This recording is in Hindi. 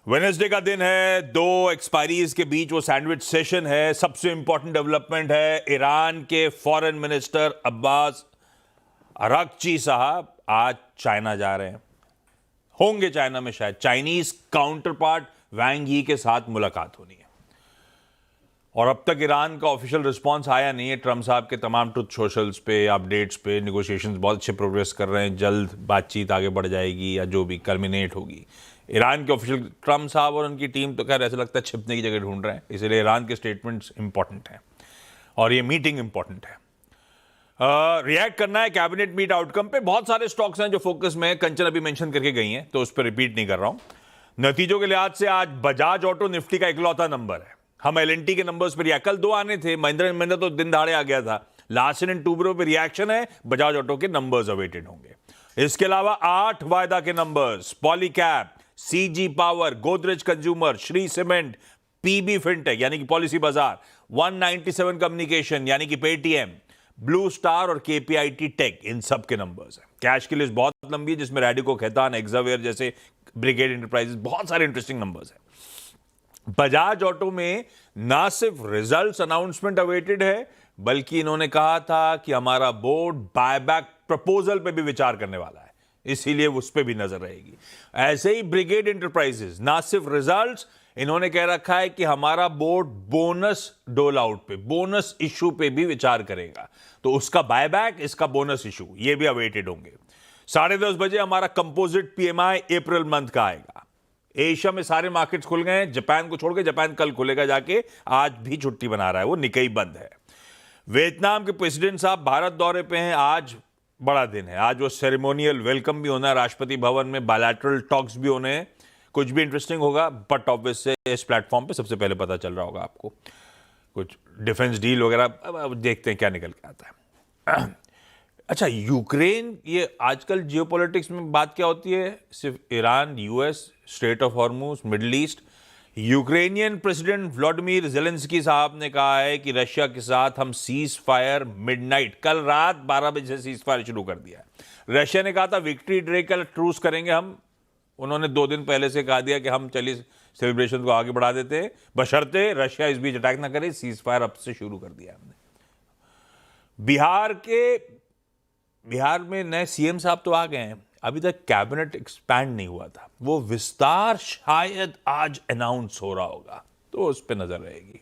वेडनेसडे का दिन है, दो एक्सपायरीज के बीच वो सैंडविच सेशन है। सबसे इंपॉर्टेंट डेवलपमेंट है, ईरान के फॉरेन मिनिस्टर अब्बास अरागची साहब आज चाइना जा रहे हैं, होंगे चाइना में, शायद चाइनीज काउंटर पार्ट वांग यी के साथ मुलाकात होनी है। और अब तक ईरान का ऑफिशियल रिस्पांस आया नहीं है। ट्रंप साहब के तमाम ट्रुथ सोशल्स पे, अपडेट्स पे, नेगोशिएशंस बहुत अच्छे प्रोग्रेस कर रहे हैं, जल्द बातचीत आगे बढ़ जाएगी या जो भी कल्मिनेट होगी। ईरान के ऑफिशियल ट्रंप साहब और उनकी टीम तो खैर ऐसा लगता है छिपने की जगह ढूंढ रहे हैं, इसलिए ईरान के स्टेटमेंट्स इंपॉर्टेंट हैं और ये मीटिंग इंपॉर्टेंट है। रिएक्ट करना है कैबिनेट मीट आउटकम पे। बहुत सारे स्टॉक्स हैं जो फोकस में, कंचन अभी मेंशन करके गई हैं तो उस पर रिपीट नहीं कर रहा हूं। नतीजों के लिहाज से आज बजाज ऑटो निफ्टी का इकलौता नंबर है। हम एलएनटी के नंबर्स पर कल दो आने थे, महिंद्रा तो दिन दहाड़े आ गया था। लार्सन एंड टूब्रो पे रिएक्शन है, बजाज ऑटो के नंबर्स अवेटेड होंगे। इसके अलावा 8 वायदा के numbers, Polycab, CG power, Godrej consumer, Shree cement, PB Fintech यानी कि पॉलिसी बाजार, 197 कम्युनिकेशन यानी कि पेटीएम, ब्लू स्टार और केपीआईटी टेक, इन सब के नंबर्स हैं। कैश की लिस्ट बहुत लंबी है जिसमें रैडिको, खैतान, एक्सावेयर जैसे, ब्रिगेड एंटरप्राइजेस, बहुत सारे इंटरेस्टिंग नंबर्स हैं। बजाज ऑटो में ना सिर्फ रिजल्ट्स अनाउंसमेंट अवेटेड है, बल्कि इन्होंने कहा था कि हमारा बोर्ड बायबैक प्रपोजल पे भी विचार करने वाला है, इसीलिए उस पर भी नजर रहेगी। ऐसे ही ब्रिगेड एंटरप्राइजेस, ना सिर्फ रिजल्ट्स, इन्होंने कह रखा है कि हमारा बोर्ड बोनस डोल आउट पे, बोनस इशू पे भी विचार करेगा, तो उसका बायबैक, इसका बोनस इशू, ये भी अवेटेड होंगे। 10:30 बजे हमारा कंपोजिट पीएमआई अप्रैल मंथ का आएगा। एशिया में सारे मार्केट्स खुल गए हैं, जापान को छोड़ के। जापान कल खुलेगा जाके, आज भी छुट्टी बना रहा है, वो निकई बंद है। वियतनाम के प्रेसिडेंट साहब भारत दौरे पे हैं, आज बड़ा दिन है। आज वो सेरेमोनियल वेलकम भी होना है राष्ट्रपति भवन में, बायलैटरल टॉक्स भी होने हैं, कुछ भी इंटरेस्टिंग होगा। बट ऑब्वियस से इस प्लेटफॉर्म पे सबसे पहले पता चल रहा होगा आपको, कुछ डिफेंस डील वगैरह, अब देखते हैं क्या निकल के आता है। अच्छा, यूक्रेन, ये आजकल जियोपॉलिटिक्स में बात क्या होती है, सिर्फ Iran, US, straight of Hormuz, middle east. Ukrainian president Vladimir Zelensky साहब ने कहा है कि रशिया के साथ हम सीज फायर मिडनाइट, कल रात 12 बजे से सीज फायर शुरू कर दिया है। रशिया ने कहा था विक्ट्री डे का ट्रूस करेंगे हम, उन्होंने 2 दिन पहले से कहा दिया कि हम चलिए सेलिब्रेशन को आगे बढ़ा देते हैं, बशर्ते रशिया इस बीच अटैक ना करे। सीज फायर अब से शुरू कर दिया हमने। बिहार में नए सीएम साहब तो आ गए हैं, अभी तक कैबिनेट एक्सपैंड नहीं हुआ था, वो विस्तार शायद आज अनाउंस हो रहा होगा, तो उस पर नजर रहेगी।